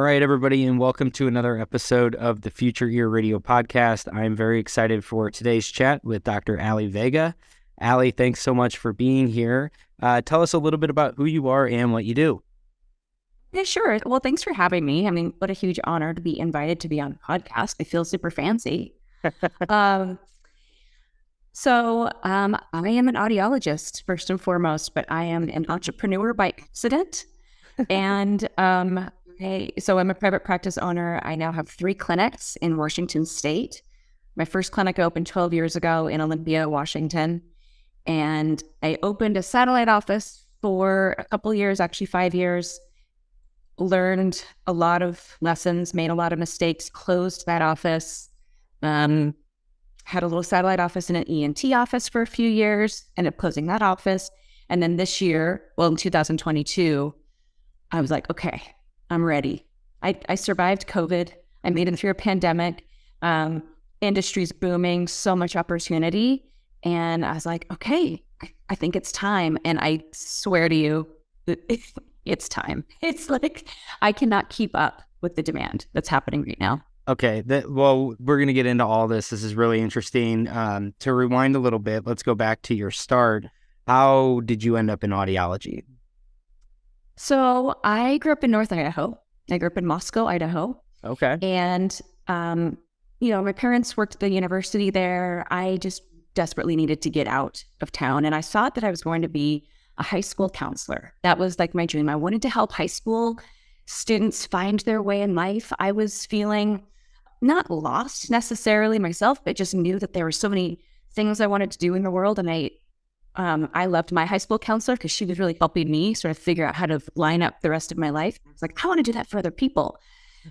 right, everybody, and welcome to another episode of the Future Ear Radio Podcast. I'm very excited for today's chat with Dr. Au.D. Vega. Allie, thanks so much for being here. Tell us a little bit about who you are and what you do. Yeah, sure. Well, thanks for having me. I mean, what a huge honor to be invited to be on the podcast. I feel super fancy. So I am an audiologist, first and foremost, but I am an entrepreneur by accident. And so I'm a private practice owner. I now have 3 clinics in Washington State. My first clinic opened 12 years ago in Olympia, Washington. And I opened a satellite office for a couple of years, actually 5 years, learned a lot of lessons, made a lot of mistakes, closed that office, had a little satellite office and an ENT office for a few years, ended up closing that office. And then this year, well, in 2022, I was like, okay, I'm ready. I survived COVID. I made it through a pandemic. Industry's booming, so much opportunity. And I was like, okay, I think it's time. And I swear to you, it's time. It's like, I cannot keep up with the demand that's happening right now. Okay, well, we're going to get into all this. This is really interesting. To rewind a little bit, let's go back to your start. How did you end up in audiology? So I grew up in North Idaho. I grew up in Moscow, Idaho. Okay. And, my parents worked at the university there. I just desperately needed to get out of town. And I thought that I was going to be a high school counselor. That was like my dream. I wanted to help high school students find their way in life. I was feeling not lost necessarily myself, but just knew that there were so many things I wanted to do in the world. And I loved my high school counselor because she was really helping me sort of figure out how to line up the rest of my life. I was like, I want to do that for other people.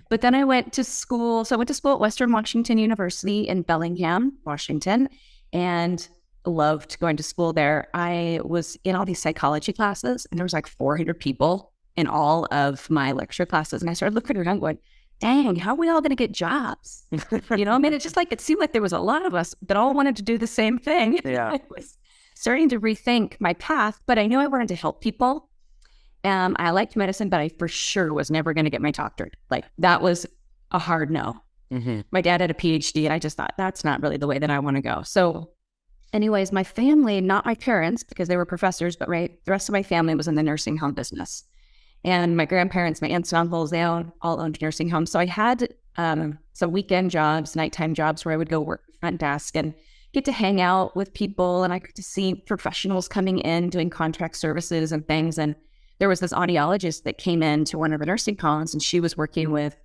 But then I went to school. So I went to school at Western Washington University in Bellingham, Washington, and loved going to school there. I was in all these psychology classes, and there was like 400 people in all of my lecture classes. And I started looking around going, dang, how are we all going to get jobs? It seemed like there was a lot of us that all wanted to do the same thing. Yeah. I was starting to rethink my path, but I knew I wanted to help people. I liked medicine, but I for sure was never going to get my doctorate. Like, that was a hard no. Mm-hmm. My dad had a PhD, and I just thought, that's not really the way that I want to go. So anyways, my family, not my parents, because they were professors, but the rest of my family was in the nursing home business. And my grandparents, my aunts and uncles, they all owned nursing homes. So I had some weekend jobs, nighttime jobs where I would go work front desk and get to hang out with people. And I got to see professionals coming in doing contract services and things. And there was this audiologist that came in to one of the nursing homes, and she was working with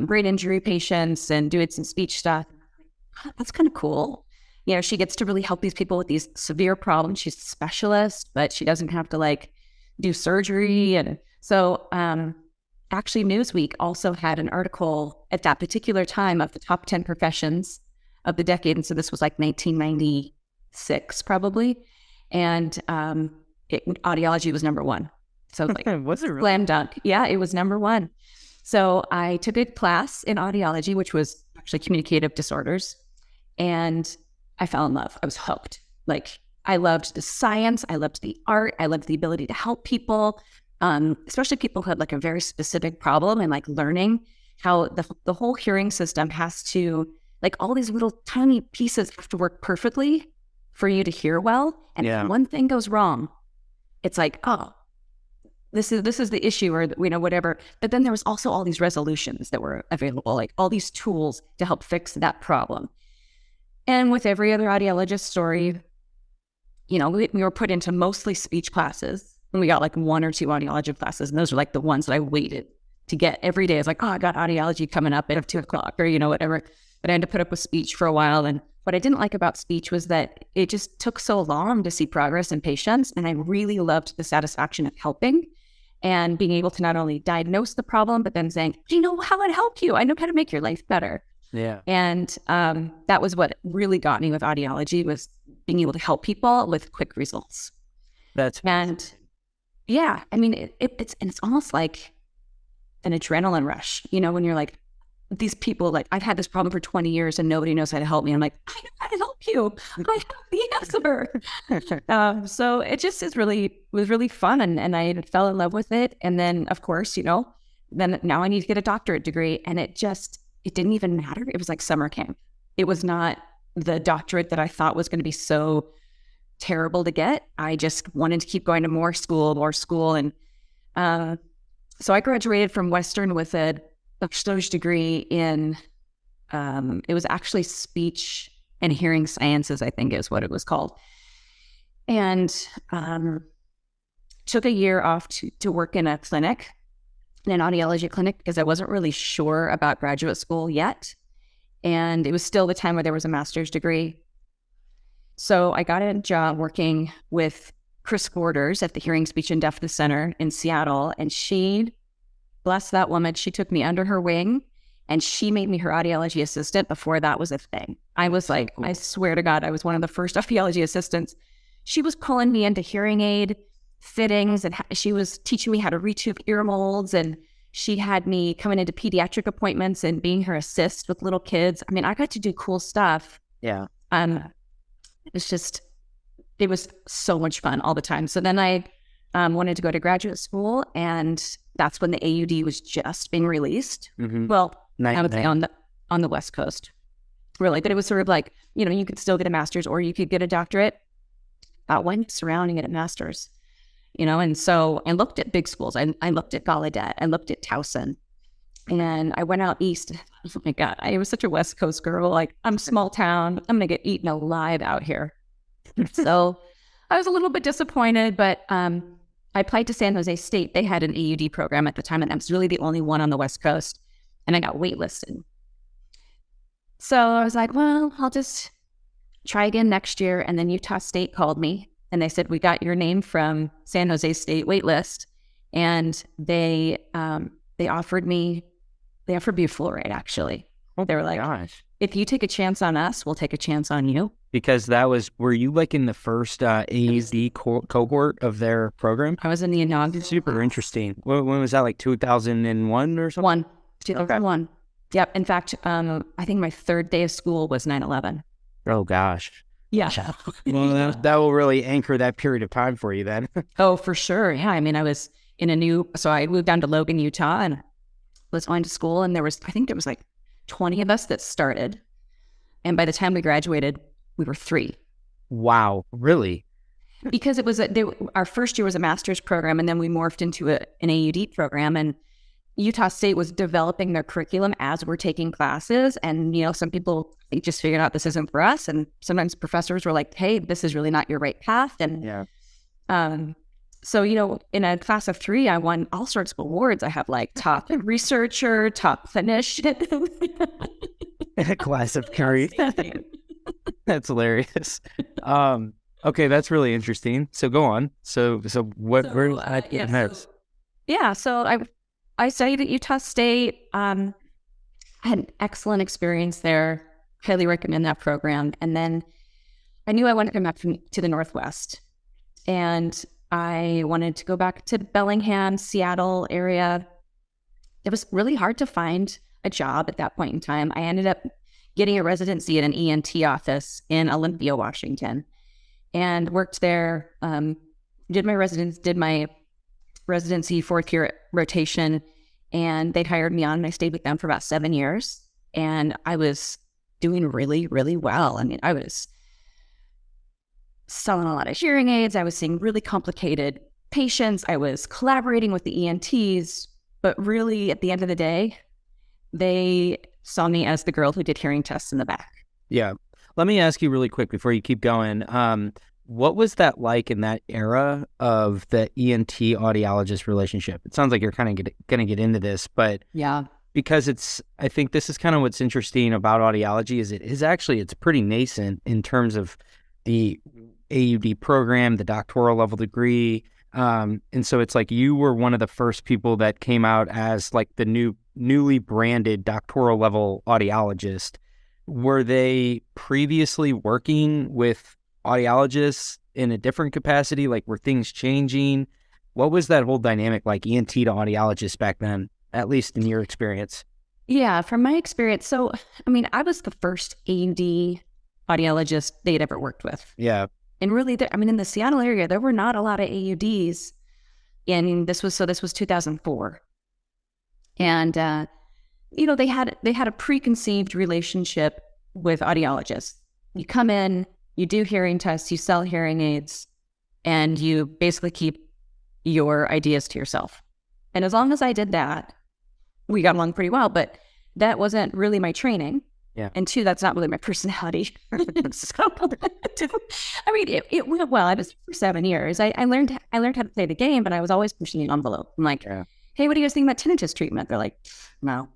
brain injury patients and doing some speech stuff. Oh, that's kind of cool. She gets to really help these people with these severe problems. She's a specialist, but she doesn't have to do surgery. And so actually Newsweek also had an article at that particular time of the top 10 professions of the decade. And so this was like 1996 probably. And audiology was number 1. So Was it really? Slam dunk. Yeah, it was number 1. So I took a class in audiology, which was actually communicative disorders. And I fell in love. I was hooked. I loved the science. I loved the art. I loved the ability to help people, especially people who had a very specific problem, and learning how the whole hearing system has to, all these little tiny pieces have to work perfectly for you to hear well. And if one thing goes wrong, it's oh, this is the issue, or whatever. But then there was also all these resolutions that were available, all these tools to help fix that problem. And with every other audiologist story, we were put into mostly speech classes, and we got 1 or 2 audiology classes. And those were the ones that I waited to get every day. I was like, oh, I got audiology coming up at 2:00 or, whatever. But I had to put up with speech for a while. And what I didn't like about speech was that it just took so long to see progress in patients. And I really loved the satisfaction of helping and being able to not only diagnose the problem, but then saying, do you know how I'd help you? I know how to make your life better. Yeah. And that was what really got me with audiology, was being able to help people with quick results. And yeah, I mean, it's almost like an adrenaline rush, when you're these people, I've had this problem for 20 years and nobody knows how to help me. I'm I know how to help you. I have the answer. So it just was really fun. And I fell in love with it. And then, of course, then now I need to get a doctorate degree. And it didn't even matter. It was like summer camp. It was not the doctorate that I thought was going to be so terrible to get. I just wanted to keep going to more school. And so I graduated from Western with a bachelor's degree in, it was actually speech and hearing sciences, I think is what it was called. And took a year off to work in a clinic, in an audiology clinic, because I wasn't really sure about graduate school yet. And it was still the time where there was a master's degree. So I got a job working with Chris Borders at the Hearing, Speech, and Deafness Center in Seattle. And she, bless that woman, she took me under her wing and she made me her audiology assistant before that was a thing. I was like, I swear to God, I was one of the first audiology assistants. She was pulling me into hearing aid fittings and she was teaching me how to retube ear molds, and she had me coming into pediatric appointments and being her assist with little kids. I mean, I got to do cool stuff. Yeah. It was so much fun all the time. So then I wanted to go to graduate school, and that's when the AUD was just being released. Mm-hmm. Well, I would say on the West Coast, really. But it was sort of like, you could still get a master's or you could get a doctorate. Why not surrounding it at master's? And so I looked at big schools. I looked at Gallaudet. I looked at Towson. And I went out east. Oh my God, I was such a West Coast girl. Like, I'm small town. I'm going to get eaten alive out here. So I was a little bit disappointed, but I applied to San Jose State. They had an AUD program at the time, and that was really the only one on the West Coast. And I got waitlisted. So I was like, well, I'll just try again next year. And then Utah State called me and they said, we got your name from San Jose State waitlist. And they offered me a fluoride, actually. They were like, gosh, if you take a chance on us, we'll take a chance on you. Because were you like in the first AUD cohort of their program? I was in the inaugural. Super interesting. When was that, like 2001 or something? 2001. Okay. Yep. In fact, I think my third day of school was 9/11. Oh, gosh. Yeah. Well, that will really anchor that period of time for you then. Oh, for sure. Yeah. I mean, I was so I moved down to Logan, Utah, and was going to school. And I think there was like 20 of us that started. And by the time we graduated, we were 3. Wow. Really? Because it was our first year was a master's program, and then we morphed into an AUD program. And Utah State was developing their curriculum as we're taking classes. And, some people just figured out this isn't for us. And sometimes professors were like, hey, this is really not your right path. And yeah. So, in a class of 3, I won all sorts of awards. I have like top researcher, top clinician. A class of 3. That's hilarious. Okay, that's really interesting. So go on. So I studied at Utah State. I had an excellent experience there. Highly recommend that program. And then I knew I wanted to come back to the Northwest. And I wanted to go back to Bellingham, Seattle area. It was really hard to find a job at that point in time. I ended up getting a residency at an ENT office in Olympia, Washington, and worked there. Did my residency 4th year rotation, and they'd hired me on, and I stayed with them for about 7 years. And I was doing really, really well. I mean, I was selling a lot of hearing aids. I was seeing really complicated patients. I was collaborating with the ENTs, but really at the end of the day, they saw me as the girl who did hearing tests in the back. Yeah. Let me ask you really quick before you keep going. What was that like in that era of the ENT audiologist relationship? It sounds like you're kind of going to get into this, but yeah, because I think this is kind of what's interesting about audiology is it's pretty nascent in terms of the AUD program, the doctoral-level degree. And so it's like you were one of the first people that came out as like the newly branded doctoral-level audiologist. Were they previously working with audiologists in a different capacity? Like, were things changing? What was that whole dynamic like, ENT to audiologists back then, at least in your experience? Yeah, from my experience. So, I mean, I was the first AUD audiologist they'd ever worked with. Yeah. And really, in the Seattle area, there were not a lot of AUDs. And this was 2004. And, they had a preconceived relationship with audiologists. You come in, you do hearing tests, you sell hearing aids, and you basically keep your ideas to yourself. And as long as I did that, we got along pretty well, but that wasn't really my training. Yeah. And two, that's not really my personality. So, I mean, it went well. I was for 7 years. I learned how to play the game, but I was always pushing the envelope. I'm like, hey, what do you guys think about tinnitus treatment? They're like, no.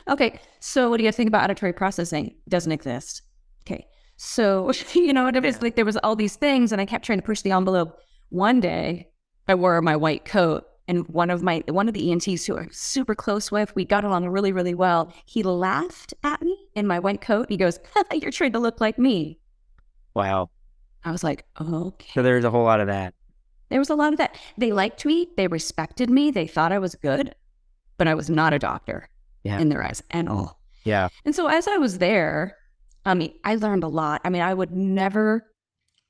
Okay, so what do you guys think about auditory processing? It doesn't exist. Okay, so it was like there was all these things, and I kept trying to push the envelope. One day, I wore my white coat, and one of the ENTs who I'm super close with, we got along really, really well. He laughed at me in my white coat. He goes, "You're trying to look like me." Wow. I was like, okay. So there's a whole lot of that. There was a lot of that. They liked me. They respected me. They thought I was good, but I was not a doctor in their eyes at all. Yeah. And so as I was there, I learned a lot. I mean, I never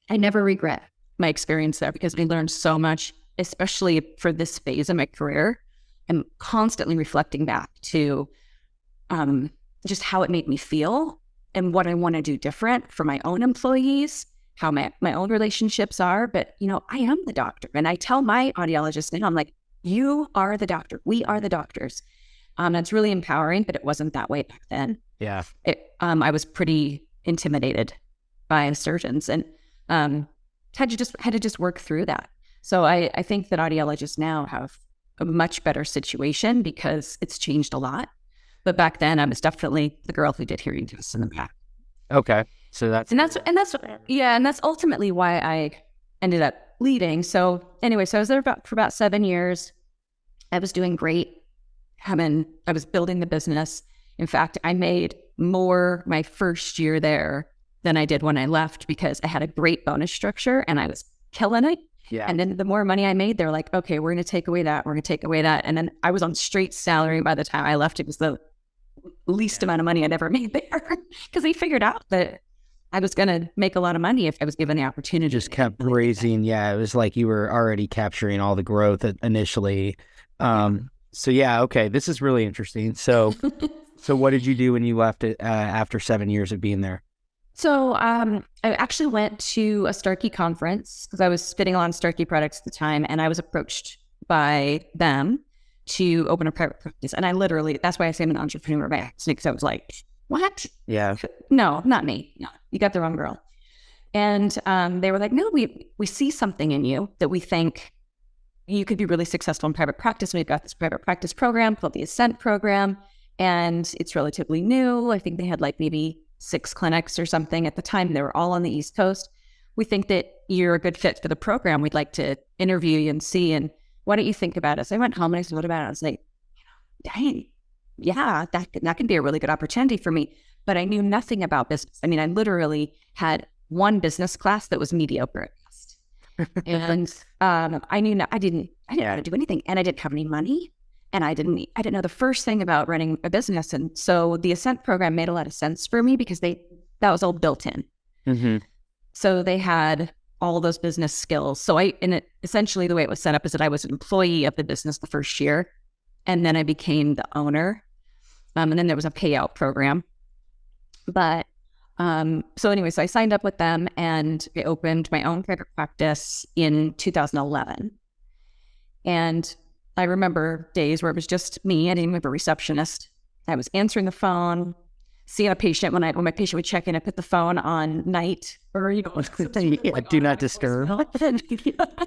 regret my experience there because I learned so much, especially for this phase of my career. I'm constantly reflecting back to just how it made me feel and what I want to do different for my own employees, how my own relationships are. But, I am the doctor. And I tell my audiologists now, I'm like, you are the doctor. We are the doctors. It's really empowering, but it wasn't that way back then. Yeah. I was pretty intimidated by surgeons and had to just work through that. So I think that audiologists now have a much better situation because it's changed a lot. But back then, I was definitely the girl who did hearing tests in the back. Okay, so that's ultimately why I ended up leading. So anyway, I was there for about 7 years. I was doing great. I was building the business. In fact, I made more my first year there than I did when I left because I had a great bonus structure and I was killing it. Yeah. And then the more money I made, they're like, okay, we're going to take away that. We're going to take away that. And then I was on straight salary by the time I left. It was the least amount of money I'd ever made there because they figured out that I was going to make a lot of money if I was given the opportunity. Just kept raising. Yeah. It was like you were already capturing all the growth initially. So yeah, okay. This is really interesting. So what did you do when you left it after 7 years of being there? So I actually went to a Starkey conference because I was spitting on Starkey products at the time, and I was approached by them to open a private practice. And I literally, that's why I say I'm an entrepreneur by accident, because I was like, what? Yeah. No, not me. No, you got the wrong girl. And they were like, no, we see something in you that we think you could be really successful in private practice. We've got this private practice program called the Ascent program, and it's relatively new. I think they had like maybe 6 clinics or something at the time. They were all on the East Coast. We think that you're a good fit for the program. We'd like to interview you and see, and why don't you think about it? So I went home and I said, what about it? I was like, dang, yeah, that can be a really good opportunity for me. But I knew nothing about business. I mean, I lidderally had one business class that was mediocre at best. And I didn't know how to do anything, and I didn't have any money, and I didn't know the first thing about running a business. And so the Ascent program made a lot of sense for me because that was all built in. Mm-hmm. So they had all those business skills. So essentially the way it was set up is that I was an employee of the business the first year, and then I became the owner. And then there was a payout program. But so I signed up with them and I opened my own private practice in 2011. And I remember days where it was just me. I didn't even have a receptionist. I was answering the phone, seeing a patient. When my patient would check in, I put the phone on night or, do not disturb. And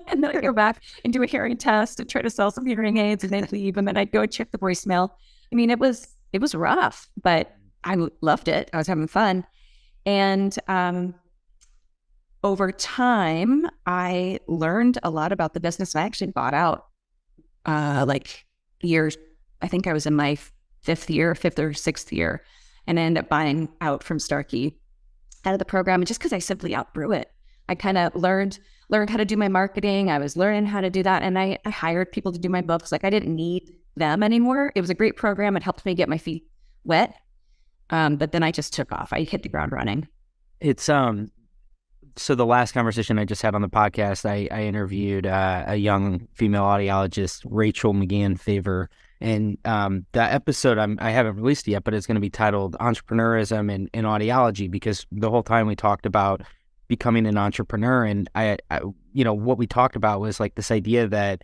then I'd go back and do a hearing test and try to sell some hearing aids and then leave. And then I'd go and check the voicemail. I mean, it was rough, but I loved it. I was having fun. And over time, I learned a lot about the business. I actually bought out years. I think I was in my fifth or sixth year, and I ended up buying out from Starkey out of the program. And just because I simply outgrew it, I kind of learned how to do my marketing. I was learning how to do that, and I hired people to do my books. Like I didn't need them anymore. It was a great program. It helped me get my feet wet. But then I just took off. I hit the ground running. It's so the last conversation I just had on the podcast, I interviewed a young female audiologist, Rachel McGann Favor, And the episode I haven't released it yet, but it's going to be titled Entrepreneurialism in Audiology, because the whole time we talked about becoming an entrepreneur. And I what we talked about was like this idea that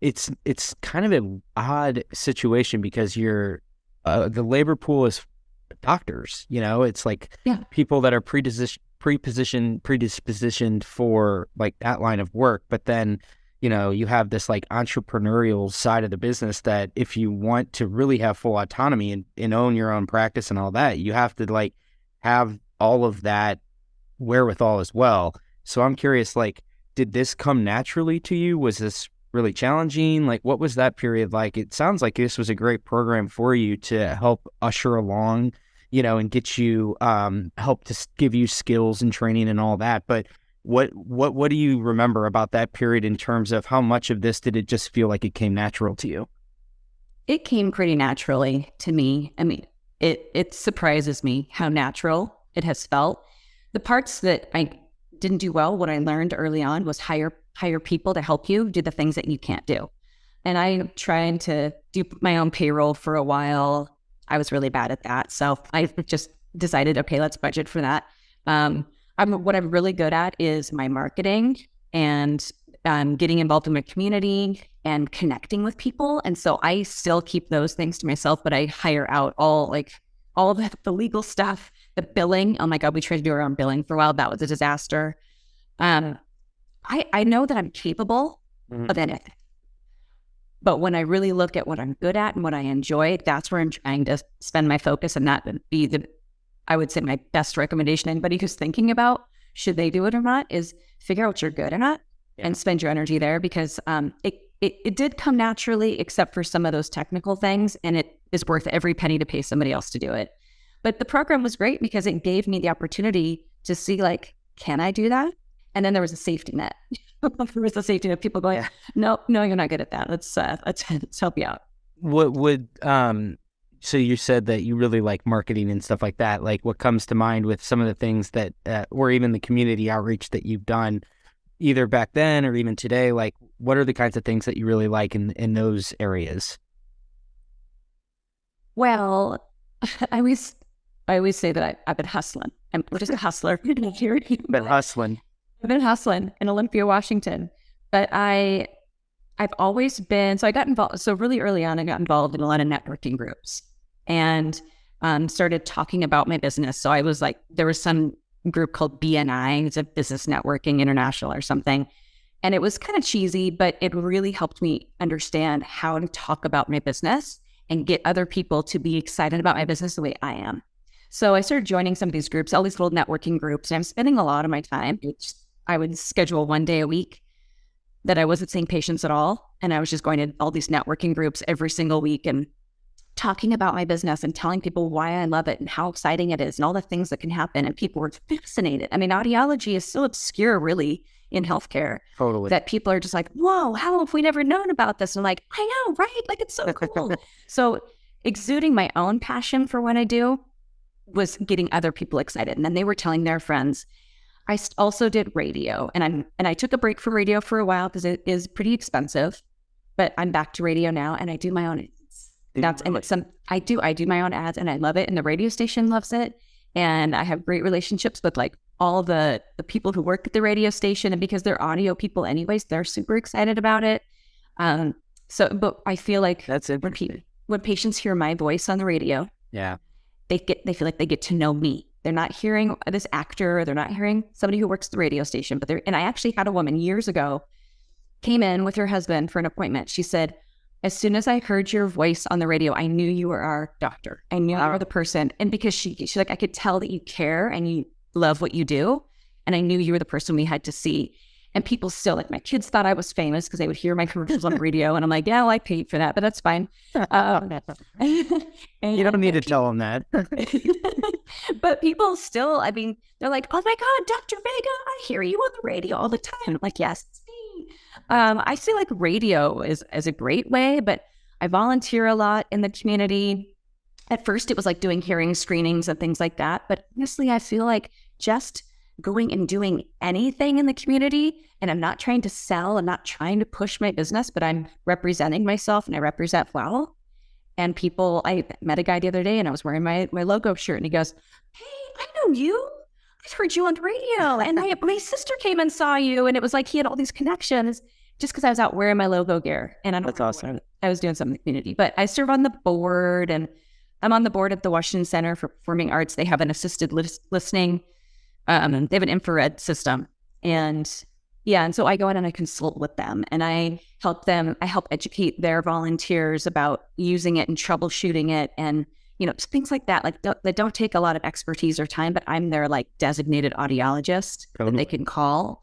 it's kind of an odd situation, because you're the labor pool is doctors, it's like people that are predispositioned for like that line of work. But then, you have this like entrepreneurial side of the business that if you want to really have full autonomy and own your own practice and all that, you have to like have all of that wherewithal as well. So I'm curious, like, did this come naturally to you? Was this really challenging? Like, what was that period like? It sounds like this was a great program for you to help usher along, and get you, help to give you skills and training and all that. But what do you remember about that period in terms of how much of this did it just feel like it came natural to you? It came pretty naturally to me. I mean, it surprises me how natural it has felt. The parts that I didn't do well, what I learned early on was hire people to help you do the things that you can't do. And I tried to do my own payroll for a while. I was really bad at that. So I just decided, okay, let's budget for that. What I'm really good at is my marketing and getting involved in my community and connecting with people. And so I still keep those things to myself, but I hire out all the legal stuff, the billing. Oh my God, we tried to do our own billing for a while. That was a disaster. I know that I'm capable of anything. But when I really look at what I'm good at and what I enjoy, that's where I'm trying to spend my focus, and that would be I would say my best recommendation to anybody who's thinking about should they do it or not is figure out what you're good at and spend your energy there, because it did come naturally, except for some of those technical things, and it is worth every penny to pay somebody else to do it. But the program was great because it gave me the opportunity to see, like, can I do that? And then there was a safety net. There was a safety net. People going, no, you're not good at that. Let's help you out. What would so you said that you really like marketing and stuff like that. Like, what comes to mind with some of the things that, or even the community outreach that you've done, either back then or even today? Like, what are the kinds of things that you really like in those areas? Well, I always say that I've been hustling. I'm just a hustler. I've been hustling in Olympia, Washington. But I've always been, so I got involved. So really early on, I got involved in a lot of networking groups and started talking about my business. So I was like, there was some group called BNI, it's a Business Networking International or something. And it was kind of cheesy, but it really helped me understand how to talk about my business and get other people to be excited about my business the way I am. So I started joining some of these groups, all these little networking groups, and I'm spending a lot of my time. I would schedule one day a week that I wasn't seeing patients at all. And I was just going to all these networking groups every single week and talking about my business and telling people why I love it and how exciting it is and all the things that can happen. And people were fascinated. I mean, audiology is so obscure, really, in healthcare. Totally. That people are just like, whoa, how have we never known about this? And I'm like, I know, right? Like, it's so cool. So exuding my own passion for what I do was getting other people excited. And then they were telling their friends. I also did radio, and I took a break from radio for a while because it is pretty expensive, but I'm back to radio now, and I do my own ads. I do my own ads, and I love it, and the radio station loves it, and I have great relationships with like all the people who work at the radio station, and because they're audio people anyways, they're super excited about it. But I feel like that's it. When patients hear my voice on the radio, they feel like they get to know me. They're not hearing this actor, they're not hearing somebody who works at the radio station, and I actually had a woman years ago came in with her husband for an appointment. She said, as soon as I heard your voice on the radio, I knew you were our doctor. I knew you were the person. And because she's like, I could tell that you care and you love what you do. And I knew you were the person we had to see. And people still, like, my kids thought I was famous because they would hear my commercials on the radio. And I'm like, yeah, well, I paid for that, but that's fine. And you don't need to tell them that. But people still, I mean, they're like, oh my God, Dr. Vega, I hear you on the radio all the time. I'm like, yes, it's me. I see like radio is a great way, but I volunteer a lot in the community. At first, it was like doing hearing screenings and things like that. But honestly, I feel like just going and doing anything in the community, and I'm not trying to sell, I'm not trying to push my business, but I'm representing myself and I represent well. And I met a guy the other day and I was wearing my logo shirt and he goes, "Hey, I know you. I heard you on the radio and my sister came and saw you." And it was like he had all these connections just because I was out wearing my logo gear. And That's awesome. I was doing something in the community. But I serve on the board, and I'm on the board at the Washington Center for Performing Arts. They have an assisted listening. They have an infrared system. And so I go in and I consult with them and I help educate their volunteers about using it and troubleshooting it and, things like that. Like that don't take a lot of expertise or time, but I'm their like designated audiologist that they can call.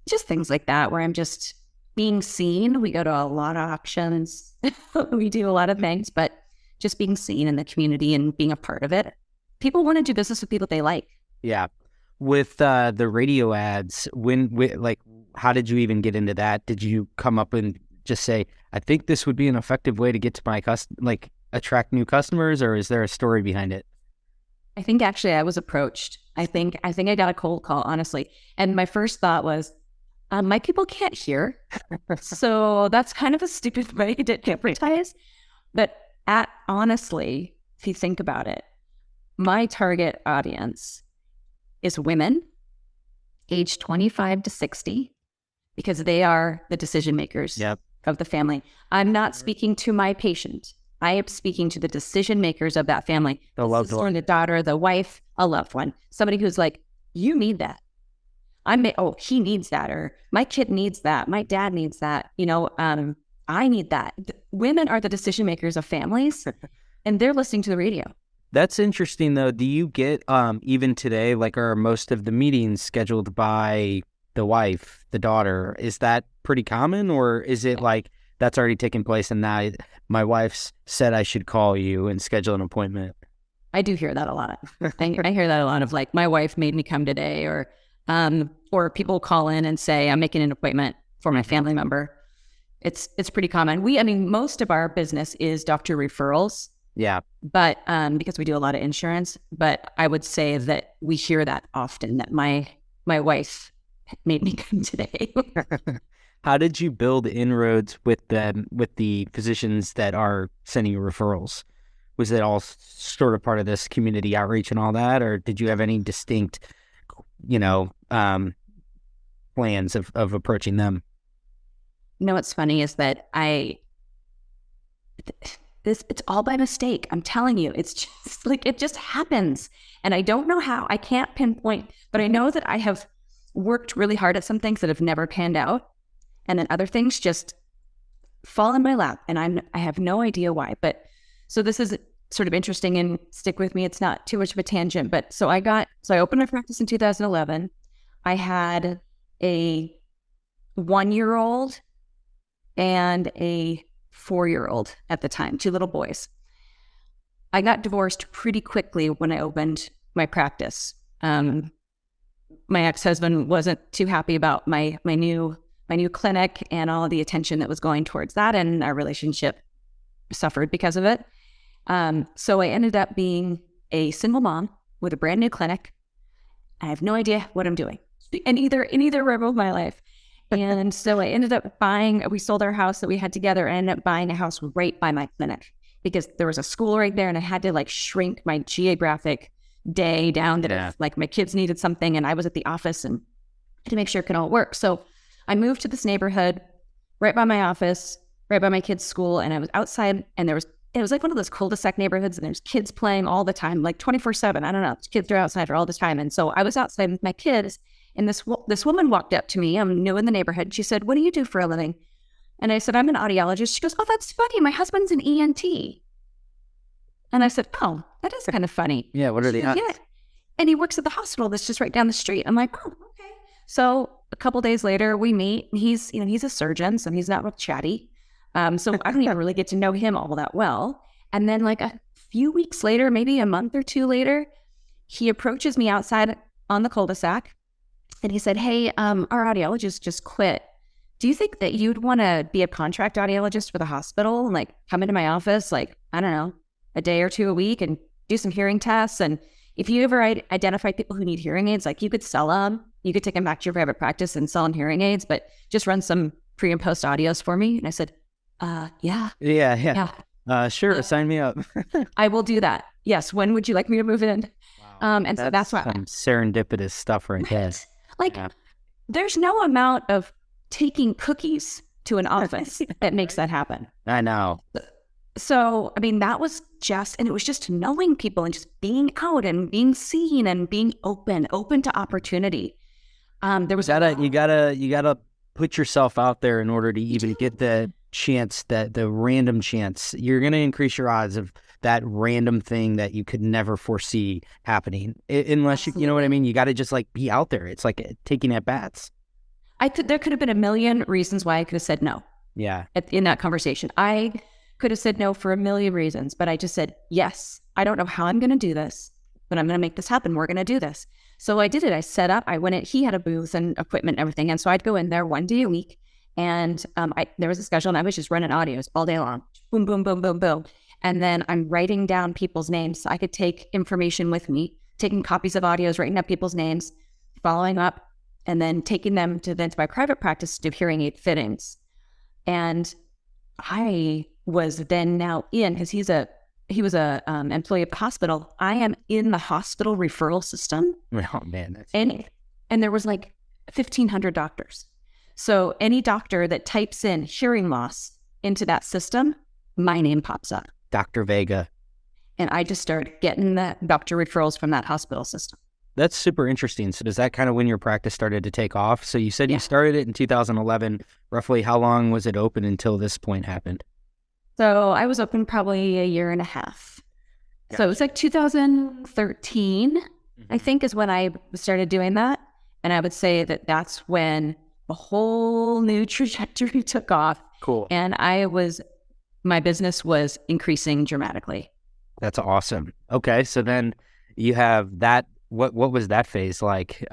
Just things like that where I'm just being seen. We go to a lot of auctions. We do a lot of things, but just being seen in the community and being a part of it. People want to do business with people they like. Yeah. With the radio ads, how did you even get into that? Did you come up and just say, I think this would be an effective way to get to my attract new customers, or is there a story behind it? I think actually I was approached. I think I got a cold call, honestly. And my first thought was, my people can't hear. So that's kind of a stupid way to advertise. But honestly, if you think about it, my target audience is women aged 25 to 60, because they are the decision makers of the family. I'm not speaking to my patient. I am speaking to the decision makers of that family. The loved one, the daughter, the wife, a loved one. Somebody who's like, you need that. He needs that, or my kid needs that. My dad needs that. I need that. Women are the decision makers of families, and they're listening to the radio. That's interesting, though. Do you get, even today, are most of the meetings scheduled by the wife, the daughter? Is that pretty common, or is it like that's already taken place and now my wife's said I should call you and schedule an appointment? I do hear that a lot. I hear that a lot of like, my wife made me come today, or people call in and say, I'm making an appointment for my family member. It's pretty common. Most of our business is doctor referrals. Yeah. But because we do a lot of insurance, but I would say that we hear that often, that my wife made me come today. How did you build inroads with the physicians that are sending you referrals? Was it all sort of part of this community outreach and all that, or did you have any distinct, plans of approaching them? What's funny is that it's all by mistake. I'm telling you, it's just like, it just happens. And I don't know how. I can't pinpoint, but I know that I have worked really hard at some things that have never panned out. And then other things just fall in my lap, and I have no idea why. But so this is sort of interesting, and stick with me. It's not too much of a tangent, but so I opened my practice in 2011. I had a 1-year-old and a 4-year-old at the time, 2 little boys. I got divorced pretty quickly when I opened my practice. My ex-husband wasn't too happy about my new clinic and all the attention that was going towards that, and our relationship suffered because of it. So I ended up being a single mom with a brand new clinic. I have no idea what I'm doing in either realm of my life. And so I ended up we sold our house that we had together. I ended up buying a house right by my clinic because there was a school right there, and I had to shrink my geographic day down to my kids needed something and I was at the office, and to make sure it could all work. So I moved to this neighborhood right by my office, right by my kids' school, and I was outside, and it was like one of those cul-de-sac neighborhoods, and there's kids playing all the time, 24/7. I don't know, kids are outside all the time. And so I was outside with my kids, and this woman walked up to me. I'm new in the neighborhood. She said, "What do you do for a living?" And I said, "I'm an audiologist." She goes, "Oh, that's funny. My husband's an ENT." And I said, "Oh, that is kind of funny." Yeah, what are the odds? Yeah. And he works at the hospital that's just right down the street. I'm like, "Oh, okay." So a couple days later, we meet. He's a surgeon, so he's not real chatty. So I don't even really get to know him all that well. And then a few weeks later, maybe a month or 2 later, he approaches me outside on the cul-de-sac, and he said, "Hey, our audiologist just quit. Do you think that you'd want to be a contract audiologist for the hospital and come into my office, I don't know, a day or 2 a week and do some hearing tests?" And if you ever identify people who need hearing aids, like you could sell them, you could take them back to your private practice and sell them hearing aids, but just run some pre and post audios for me. And I said, yeah. Sure. Sign me up. I will do that. Yes. When would you like me to move in? Wow. And so that's why some serendipitous stuff right there. There's no amount of taking cookies to an office that makes that happen. I know. So, I mean, that was and it was just knowing people and just being out and being seen and being open to opportunity. There was you gotta put yourself out there in order to even get the chance, the random chance. You're going to increase your odds of that random thing that you could never foresee happening, unless you know what I mean. You got to just like be out there. It's like taking at bats. There could have been a million reasons why I could have said no. Yeah. In that conversation, I could have said no for a million reasons, but I just said, yes, I don't know how I'm going to do this, but I'm going to make this happen. We're going to do this. So I did it. I set up, I went in, he had a booth and equipment and everything. And so I'd go in there 1 day a week. And there was a schedule and I was just running audios all day long. Boom, boom, boom, boom, boom. And then I'm writing down people's names so I could take information with me, taking copies of audios, writing up people's names, following up, and then taking them to my private practice to do hearing aid fittings. And I was then now in, because he was a employee of the hospital. I am in the hospital referral system. Oh man, and there was like 1,500 doctors. So any doctor that types in hearing loss into that system, my name pops up. Dr. Vega. And I just started getting the doctor referrals from that hospital system. That's super interesting. So does that kind of when your practice started to take off? So you said you started it in 2011. Roughly how long was it open until this point happened? So I was open probably a year and a half. Gotcha. So it was like 2013, I think, is when I started doing that. And I would say that that's when a whole new trajectory took off. Cool. And my business was increasing dramatically. That's awesome. Okay. So then you have that. What was that phase like?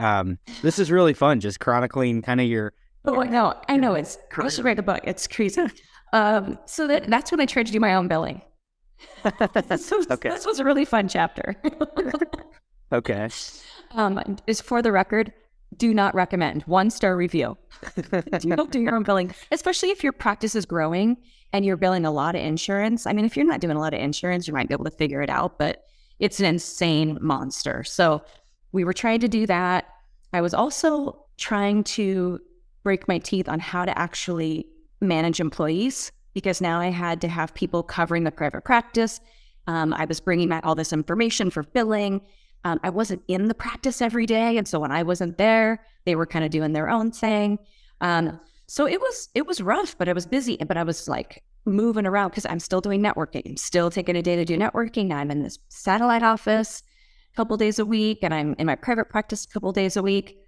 This is really fun, just chronicling kind of your... Oh, I know. I should write a book. It's crazy. So that's when I tried to do my own billing. Okay. This was a really fun chapter. Okay. Is for the record, do not recommend. 1-star review. Don't do your own billing, especially if your practice is growing and you're billing a lot of insurance. I mean, if you're not doing a lot of insurance, you might be able to figure it out, but it's an insane monster. So we were trying to do that. I was also trying to break my teeth on how to actually manage employees, because now I had to have people covering the private practice. I was bringing back all this information for billing. I wasn't in the practice every day. And so when I wasn't there, they were kind of doing their own thing. So it was rough, but I was busy, but I was like moving around because I'm still doing networking. I'm still taking a day to do networking. I'm in this satellite office a couple days a week, and I'm in my private practice a couple days a week.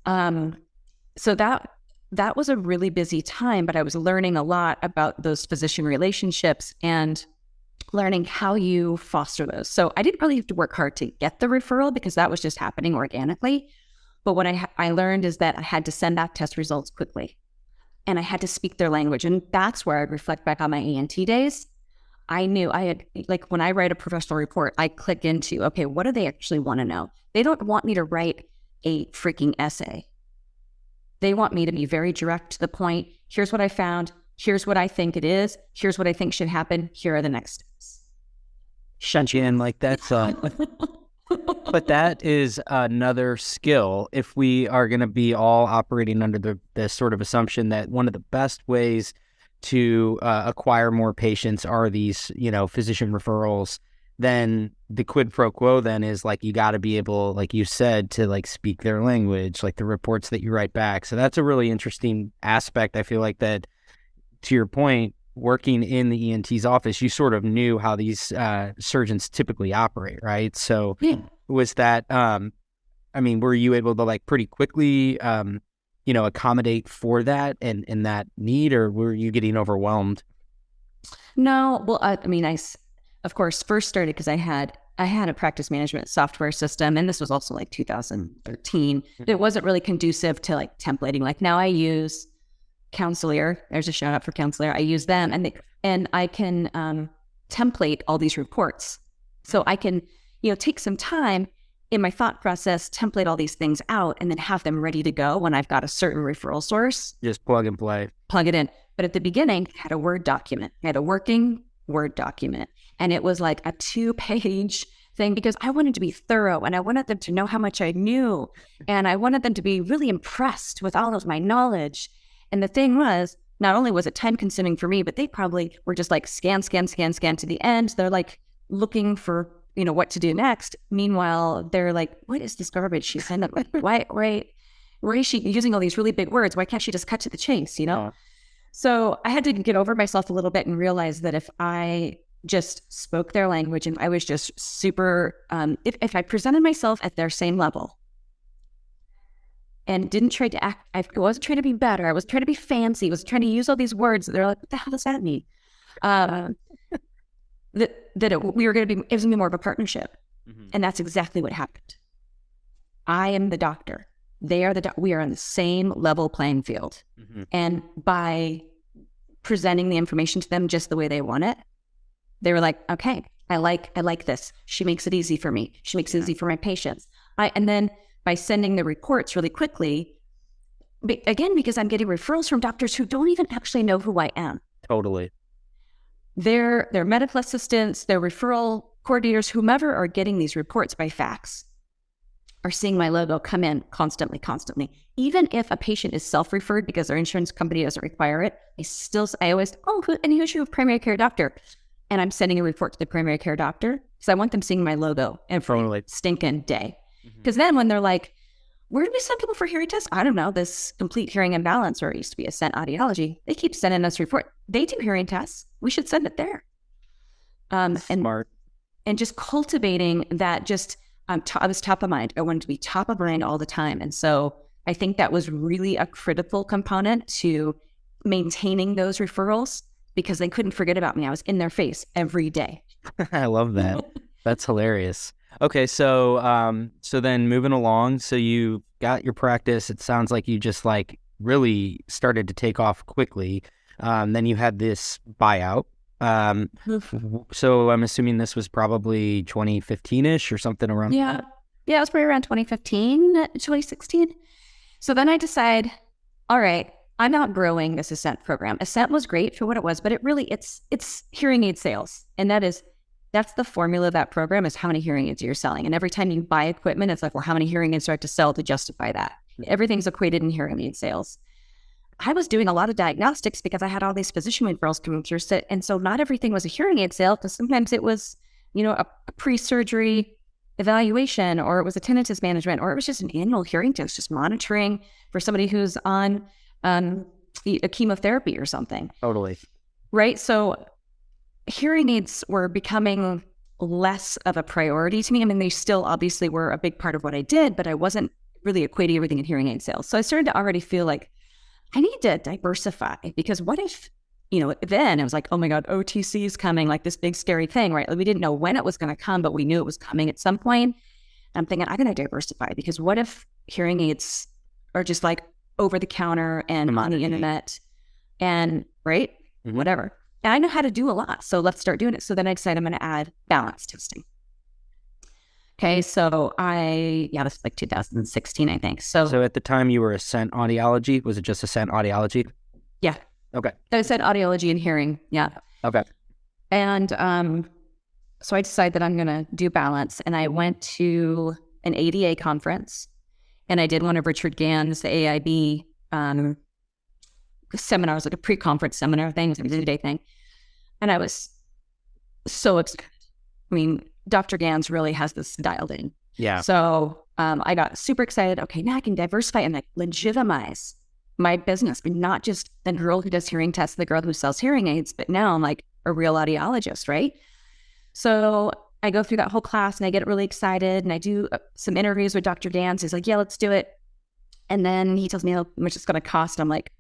So that was a really busy time, but I was learning a lot about those physician relationships and learning how you foster those. So I didn't really have to work hard to get the referral because that was just happening organically. But what I learned is that I had to send out test results quickly and I had to speak their language. And that's where I'd reflect back on my ENT days. I knew I had, like when I write a professional report, I click into, okay, what do they actually want to know? They don't want me to write a freaking essay. They want me to be very direct to the point. Here's what I found. Here's what I think it is. Here's what I think should happen. Here are the next steps. Shut you in like that's but that is another skill. If we are going to be all operating under the sort of assumption that one of the best ways to acquire more patients are these, physician referrals, then the quid pro quo then is like, you got to be able, like you said, to like speak their language, like the reports that you write back. So that's a really interesting aspect. I feel like that, to your point, working in the ENT's office, you sort of knew how these surgeons typically operate, right? So was that, were you able to like pretty quickly, accommodate for that and that need, or were you getting overwhelmed? No, well, I of course, first started because I had a practice management software system, and this was also like 2013. It wasn't really conducive to like templating. Like now I use Counselor. There's a shout out for Counselor. I use them, and I can template all these reports. So I can, take some time in my thought process, template all these things out, and then have them ready to go when I've got a certain referral source. Just plug and play. Plug it in. But at the beginning, I had a Word document. I had a working Word document. And it was like a 2-page thing because I wanted to be thorough and I wanted them to know how much I knew. And I wanted them to be really impressed with all of my knowledge. And the thing was, not only was it time consuming for me, but they probably were just like scan to the end. They're like looking for, what to do next. Meanwhile, they're like, what is this garbage she's sending? Why is she using all these really big words? Why can't she just cut to the chase, Yeah. So I had to get over myself a little bit and realize that if I just spoke their language and I was just super, if I presented myself at their same level and didn't try to act, I wasn't trying to be better. I was trying to be fancy. I was trying to use all these words. They're like, what the hell does that mean? It was going to be more of a partnership. Mm-hmm. And that's exactly what happened. I am the doctor. They are we are on the same level playing field. Mm-hmm. And by presenting the information to them just the way they want it, they were like, okay, I like this. She makes it easy for me. She makes it easy for my patients. And then by sending the reports really quickly, again, because I'm getting referrals from doctors who don't even actually know who I am. Totally. Their medical assistants, their referral coordinators, whomever are getting these reports by fax, are seeing my logo come in constantly. Even if a patient is self-referred because their insurance company doesn't require it, I always, who's your primary care doctor? And I'm sending a report to the primary care doctor because I want them seeing my logo every stinking day. Because then when they're like, where do we send people for hearing tests? I don't know, this complete hearing imbalance, or it used to be Ascent Audiology. They keep sending us report. They do hearing tests. We should send it there. Smart. And just cultivating that I was top of mind. I wanted to be top of mind all the time. And so I think that was really a critical component to maintaining those referrals because they couldn't forget about me. I was in their face every day. I love that. That's hilarious. Okay, so then moving along, so you got your practice. It sounds like you just really started to take off quickly. Then you had this buyout. So I'm assuming this was probably 2015-ish or something around. Yeah, it was probably around 2015, 2016. So then I decide, all right, I'm not growing this Ascent program. Ascent was great for what it was, but it's hearing aid sales, and that's the formula of that program is how many hearing aids you're selling. And every time you buy equipment, it's like, well, how many hearing aids do I have to sell to justify that? Everything's equated in hearing aid sales. I was doing a lot of diagnostics because I had all these physician referrals coming through. And so not everything was a hearing aid sale because sometimes it was, a pre-surgery evaluation, or it was a tinnitus management, or it was just an annual hearing test, just monitoring for somebody who's on a chemotherapy or something. Totally. Right? So hearing aids were becoming less of a priority to me. I mean, they still obviously were a big part of what I did, but I wasn't really equating everything in hearing aid sales. So I started to already feel like I need to diversify, because what if, then it was like, oh my God, OTC is coming, like this big scary thing, right? Like we didn't know when it was going to come, but we knew it was coming at some point. And I'm thinking, I'm going to diversify, because what if hearing aids are just like over the counter and on the internet and whatever. And I know how to do a lot, so let's start doing it. So then I decided I'm going to add balance testing. Okay, so this was like 2016, I think. So at the time you were Ascent Audiology. Was it just Ascent Audiology? Yeah. Okay. I said audiology and hearing. Yeah. Okay. And so I decided that I'm going to do balance, and I went to an ADA conference, and I did one of Richard Gann's, the AIB seminars, like a pre-conference seminar thing, it was a day thing. And I was so excited. I mean, Dr. Gans really has this dialed in. Yeah. So I got super excited. Okay, now I can diversify and legitimize my business, but not just the girl who does hearing tests, the girl who sells hearing aids, but now I'm like a real audiologist, right? So I go through that whole class and I get really excited, and I do some interviews with Dr. Gans. He's like, yeah, let's do it. And then he tells me how much it's going to cost. I'm like,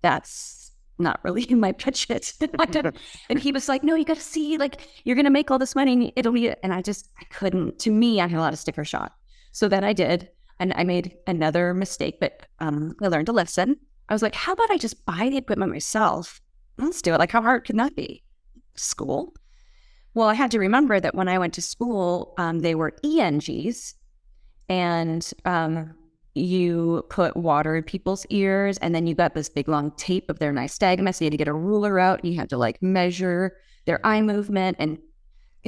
that's not really in my budget. And he was like, no, you got to see, like, you're going to make all this money. It'll be, and I couldn't, to me, I had a lot of sticker shock. So then I did, and I made another mistake, but I learned to listen. I was like, how about I just buy the equipment myself? Let's do it. Like, how hard can that be? School. Well, I had to remember that when I went to school, they were ENGs, and you put water in people's ears, and then you got this big long tape of their nystagmus. So you had to get a ruler out, and you had to like measure their eye movement and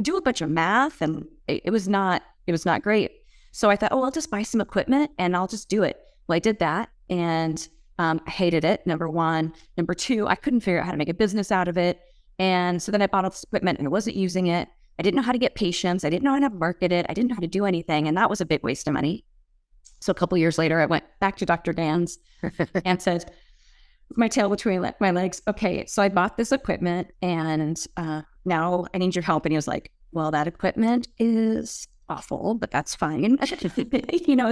do a bunch of math, and it was not great. So I thought, oh, I'll just buy some equipment and I'll just do it. Well, I did that, and I hated it, number one. Number two, I couldn't figure out how to make a business out of it. And so then I bought all this equipment and I wasn't using it. I didn't know how to get patients. I didn't know how to market it. I didn't know how to do anything. And that was a big waste of money. So a couple of years later, I went back to Dr. Gans and said, with my tail between my legs, okay, so I bought this equipment and now I need your help. And he was like, well, that equipment is awful, but that's fine.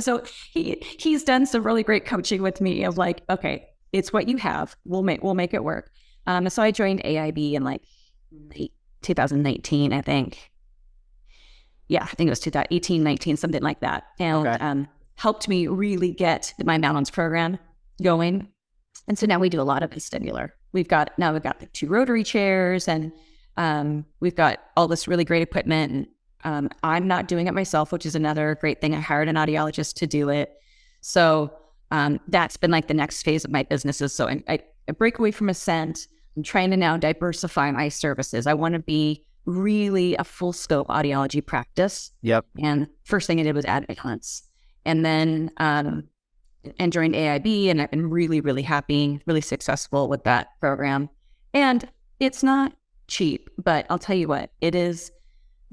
So he's done some really great coaching with me of like, okay, it's what you have. We'll make it work. So I joined AIB in like late 2019, I think. Yeah, I think it was 2018, 19, something like that. And helped me really get my balance program going. And so now we do a lot of vestibular. We've got the 2 rotary chairs, and we've got all this really great equipment. And I'm not doing it myself, which is another great thing. I hired an audiologist to do it. So that's been like the next phase of my businesses. So I break away from Ascent. I'm trying to now diversify my services. I want to be really a full scope audiology practice. Yep. And first thing I did was add implants, and then and joined AIB, and I've been really, really happy, really successful with that program. And it's not cheap, but I'll tell you what, it is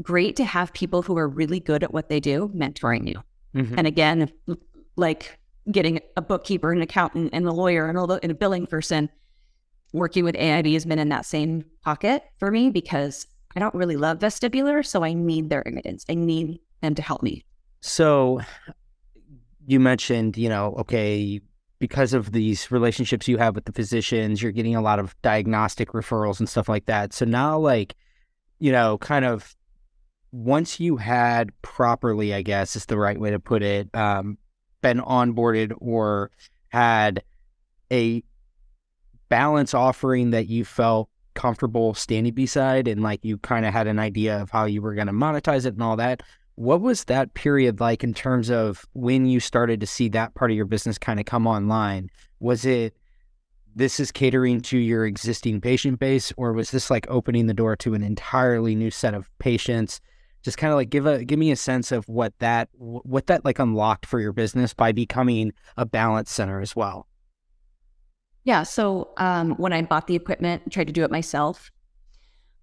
great to have people who are really good at what they do mentoring you. Mm-hmm. And again, like getting a bookkeeper, an accountant, and a lawyer, and a billing person, working with AIB has been in that same pocket for me because I don't really love vestibular, so I need their guidance. I need them to help me. So you mentioned, okay, because of these relationships you have with the physicians, you're getting a lot of diagnostic referrals and stuff like that. So now, like, kind of once you had properly, I guess is the right way to put it, been onboarded or had a balance offering that you felt comfortable standing beside, and like you kind of had an idea of how you were going to monetize it and all that, what was that period like in terms of when you started to see that part of your business kind of come online? Was it, this is catering to your existing patient base, or was this like opening the door to an entirely new set of patients? Just kind of like give me a sense of what that like unlocked for your business by becoming a balance center as well. Yeah. So when I bought the equipment, tried to do it myself,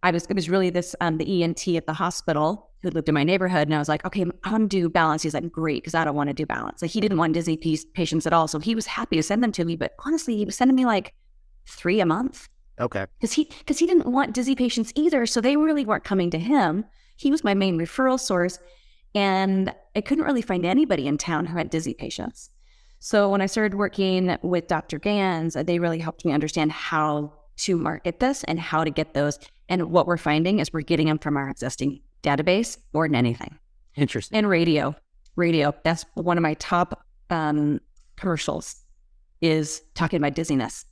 it was really this, the ENT at the hospital who lived in my neighborhood. And I was like, okay, I'm going to do balance. He's like, great, because I don't want to do balance. Like, he didn't want dizzy patients at all. So he was happy to send them to me. But honestly, he was sending me like 3 a month. Okay. Because he didn't want dizzy patients either. So they really weren't coming to him. He was my main referral source. And I couldn't really find anybody in town who had dizzy patients. So when I started working with Dr. Gans, they really helped me understand how to market this and how to get those. And what we're finding is we're getting them from our existing database more than anything. Interesting. And radio, that's one of my top commercials, is talking about dizziness.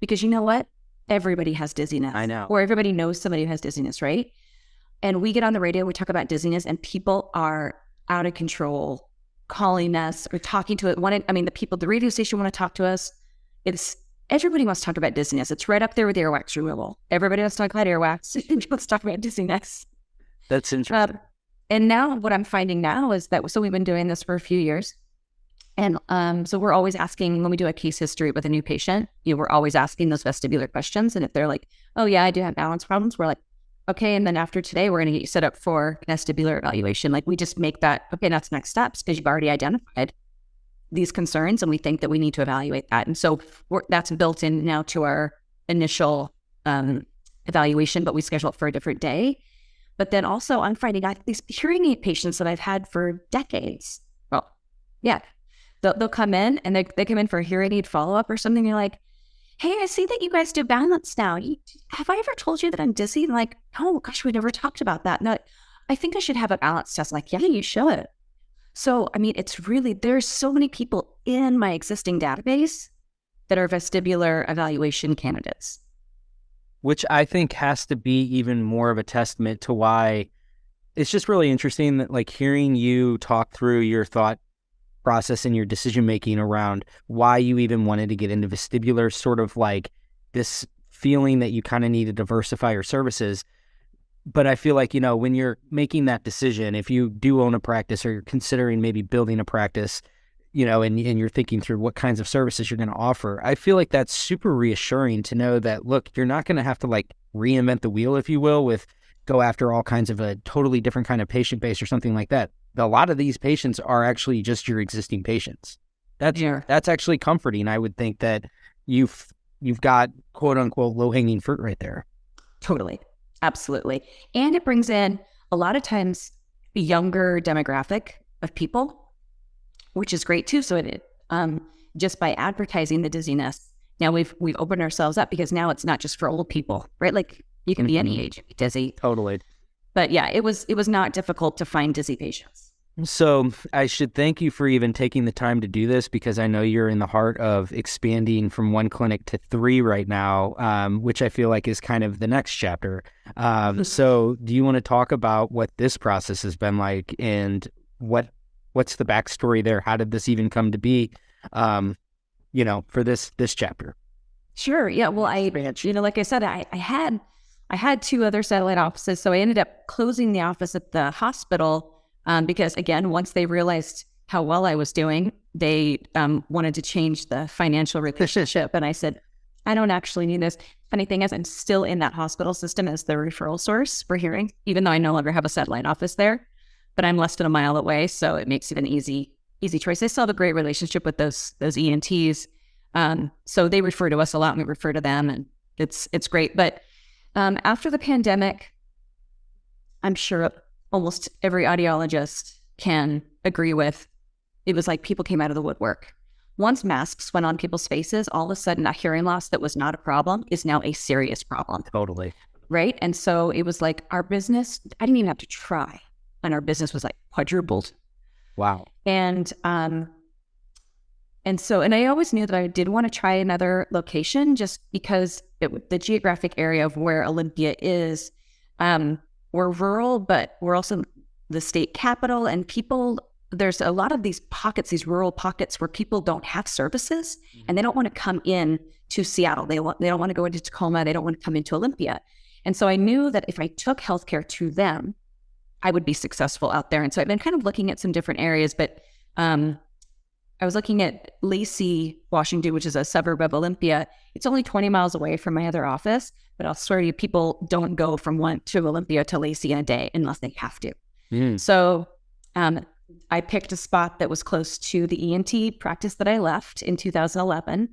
Because you know what? Everybody has dizziness. I know. Or everybody knows somebody who has dizziness, right? And we get on the radio, we talk about dizziness, and people are out of control, calling us or talking to it. The radio station want to talk to us. Everybody wants to talk about dizziness. It's right up there with earwax removal. Everybody wants to talk about earwax. Let's talk about dizziness. That's interesting. And now what I'm finding now is that, so we've been doing this for a few years. And so we're always asking, when we do a case history with a new patient, we're always asking those vestibular questions. And if they're like, oh yeah, I do have balance problems, we're like, okay. And then after today, we're going to get you set up for vestibular evaluation. Like, we just make that, okay, that's next steps, because you've already identified these concerns and we think that we need to evaluate that. And so that's built in now to our initial evaluation, but we schedule it for a different day. But then also I'm finding out these hearing aid patients that I've had for decades. Well, yeah, they'll come in and they come in for a hearing aid follow-up or something. You're like, hey, I see that you guys do balance now. Have I ever told you that I'm dizzy? And like, oh gosh, we never talked about that. No, I think I should have a balance test. Like, yeah, you should. So, it's really, there's so many people in my existing database that are vestibular evaluation candidates. which I think has to be even more of a testament to why it's just really interesting that like hearing you talk through your thought process and your decision making around why you even wanted to get into vestibular, sort of like this feeling that you kind of need to diversify your services. But I feel like, when you're making that decision, if you do own a practice or you're considering maybe building a practice, and you're thinking through what kinds of services you're going to offer, I feel like that's super reassuring to know that, look, you're not going to have to like reinvent the wheel, if you will, go after all kinds of a totally different kind of patient base or something like that. A lot of these patients are actually just your existing patients. That's actually comforting. I would think that you've got quote unquote low hanging fruit right there. Totally. Absolutely. And it brings in a lot of times a younger demographic of people, which is great too. So it just by advertising the dizziness, now we've opened ourselves up, because now it's not just for old people, right? Like you can be any age and be dizzy. Totally. But yeah, it was not difficult to find dizzy patients. So I should thank you for even taking the time to do this, because I know you're in the heart of expanding from 1 clinic to 3 right now, which I feel like is kind of the next chapter. So do you want to talk about what this process has been like, and what's the backstory there? How did this even come to be, for this chapter? Sure. Yeah. Well, like I said, I had 2 other satellite offices. So I ended up closing the office at the hospital because, again, once they realized how well I was doing, they wanted to change the financial relationship. And I said, I don't actually need this. Funny thing is, I'm still in that hospital system as the referral source for hearing, even though I no longer have a satellite office there, but I'm less than a mile away. So it makes it an easy choice. I still have a great relationship with those ENTs. So they refer to us a lot and we refer to them, and it's great. But after the pandemic, I'm sure almost every audiologist can agree with, it was like people came out of the woodwork. Once masks went on people's faces, all of a sudden a hearing loss that was not a problem is now a serious problem. Totally. Right? And so it was like our business, I didn't even have to try, and our business was like quadrupled. Wow. And I always knew that I did want to try another location, just because the geographic area of where Olympia is, we're rural, but we're also the state capital, and there's a lot of these pockets, these rural pockets where people don't have services, and they don't want to come in to Seattle. They don't want to go into Tacoma. They don't want to come into Olympia. And so I knew that if I took healthcare to them, I would be successful out there. And so I've been kind of looking at some different areas, but I was looking at Lacey, Washington, which is a suburb of Olympia. It's only 20 miles away from my other office, but I'll swear to you, people don't go from Olympia to Lacey in a day unless they have to. So I picked a spot that was close to the ENT practice that I left in 2011.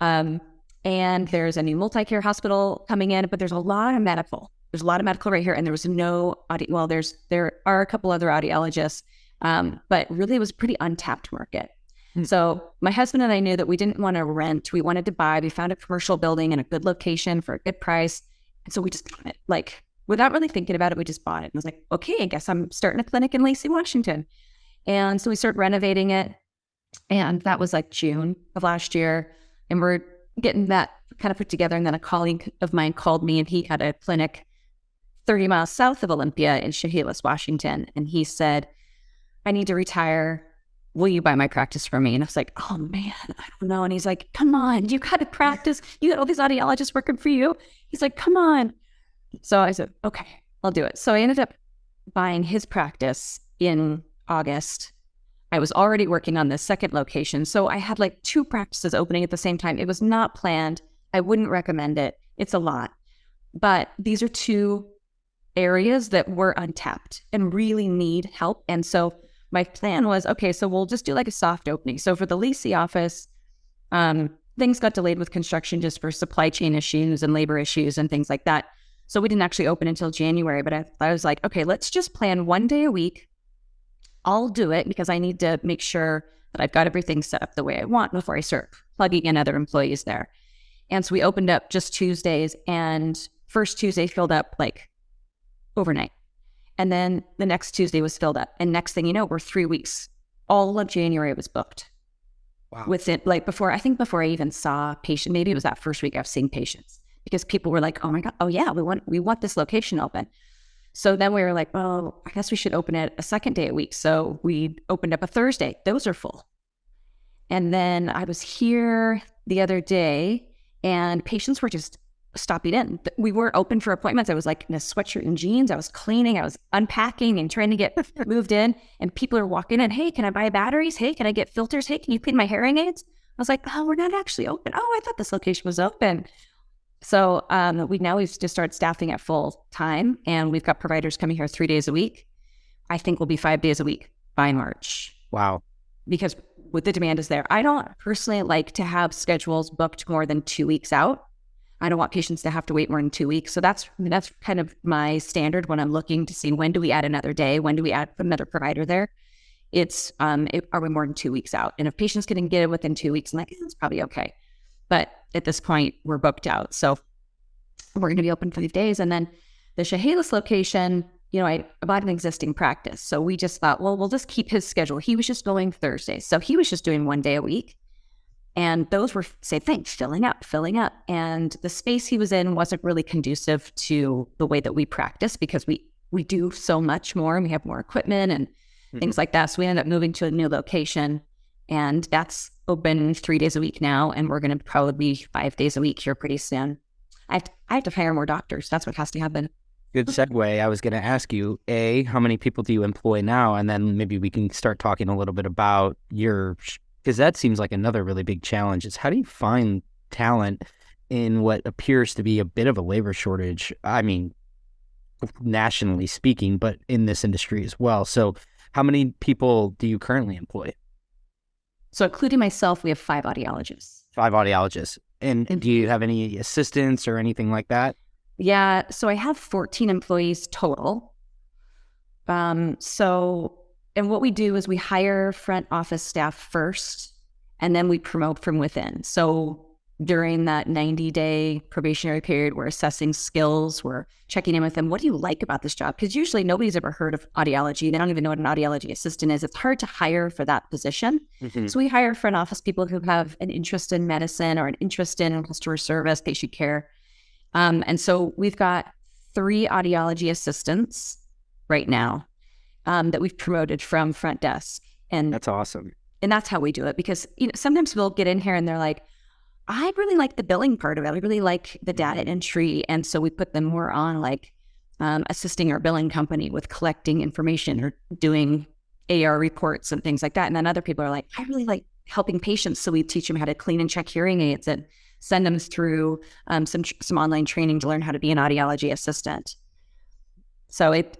And there's a new multi-care hospital coming in, but there's a lot of medical. There's a lot of medical right here, and there was no audio. Well, there are a couple other audiologists, but really it was a pretty untapped market. So my husband and I knew that we didn't want to rent. We wanted to buy. We found a commercial building in a good location for a good price. And so we just bought it. Like, without really thinking about it, we just bought it. And I was like, okay, I guess I'm starting a clinic in Lacey, Washington. And so we started renovating it. And that was like June of last year. And we're getting that kind of put together. And then a colleague of mine called me, and he had a clinic 30 miles south of Olympia in Chehalis, Washington. And he said, I need to retire. Will you buy my practice for me? And I was like, oh man, I don't know. And he's like, come on, you got to practice. You got all these audiologists working for you. He's like, come on. So I said, okay, I'll do it. So I ended up buying his practice in August. I was already working on the second location. So I had like 2 practices opening at the same time. It was not planned. I wouldn't recommend it. It's a lot. But these are 2 areas that were untapped and really need help. And so my plan was, okay, so we'll just do like a soft opening. So for the Lacey office, things got delayed with construction just for supply chain issues and labor issues and things like that. So we didn't actually open until January, but I was like, okay, let's just plan 1 day a week. I'll do it because I need to make sure that I've got everything set up the way I want before I start plugging in other employees there. And so we opened up just Tuesdays, and first Tuesday filled up like overnight. And then the next Tuesday was filled up. And next thing you know, we're 3 weeks. All of January was booked. Wow. With it, like before I even saw patients, maybe it was that first week I was seeing patients. because people were like, oh my God, oh yeah, we want this location open. So then we were like, well, I guess we should open it a second day a week. So we opened up a Thursday. Those are full. And then I was here the other day and patients were just stopping in. We weren't open for appointments. I was like in a sweatshirt and jeans. I was cleaning. I was unpacking and trying to get moved in. And people are walking in. Hey, can I buy batteries? Hey, can I get filters? Hey, can you clean my hearing aids? I was like, oh, we're not actually open. Oh, I thought this location was open. So we've just started staffing at full time, and we've got providers coming here 3 days a week. I think we'll be 5 days a week by March. Wow. Because with the demand is there. I don't personally like to have schedules booked more than 2 weeks out. I don't want patients to have to wait more than 2 weeks. So that's kind of my standard when I'm looking to see when do we add another day? When do we add another provider there? It's, are we more than 2 weeks out? And if patients can get it within 2 weeks, I'm like, it's probably okay. But at this point, we're booked out. So we're going to be open 5 days. And then the Chehalis location, I bought an existing practice. So we just thought, well, we'll just keep his schedule. He was just going Thursdays. So he was just doing 1 day a week. And those were, same thing, filling up. And the space he was in wasn't really conducive to the way that we practice because we do so much more and we have more equipment and things like that. So we ended up moving to a new location. And that's open 3 days a week now. And we're going to probably be 5 days a week here pretty soon. I have to hire more doctors. That's what has to happen. Good segue. I was going to ask you, how many people do you employ now? And then maybe we can start talking a little bit about because that seems like another really big challenge is how do you find talent in what appears to be a bit of a labor shortage? I mean, nationally speaking, but in this industry as well. So how many people do you currently employ? So including myself, we have 5 audiologists. 5 audiologists. And do you have any assistants or anything like that? Yeah. So I have 14 employees total. And what we do is we hire front office staff first, and then we promote from within. So during that 90-day probationary period, we're assessing skills. We're checking in with them. What do you like about this job? Because usually nobody's ever heard of audiology. They don't even know what an audiology assistant is. It's hard to hire for that position. Mm-hmm. So we hire front office people who have an interest in medicine or an interest in customer service, patient care. And so we've got 3 audiology assistants right now that we've promoted from front desk. And that's awesome. And that's how we do it because sometimes we'll get in here and they're like, I really like the billing part of it. I really like the data entry. And so we put them more on assisting our billing company with collecting information or doing AR reports and things like that. And then other people are like, I really like helping patients. So we teach them how to clean and check hearing aids and send them through some online training to learn how to be an audiology assistant. So it's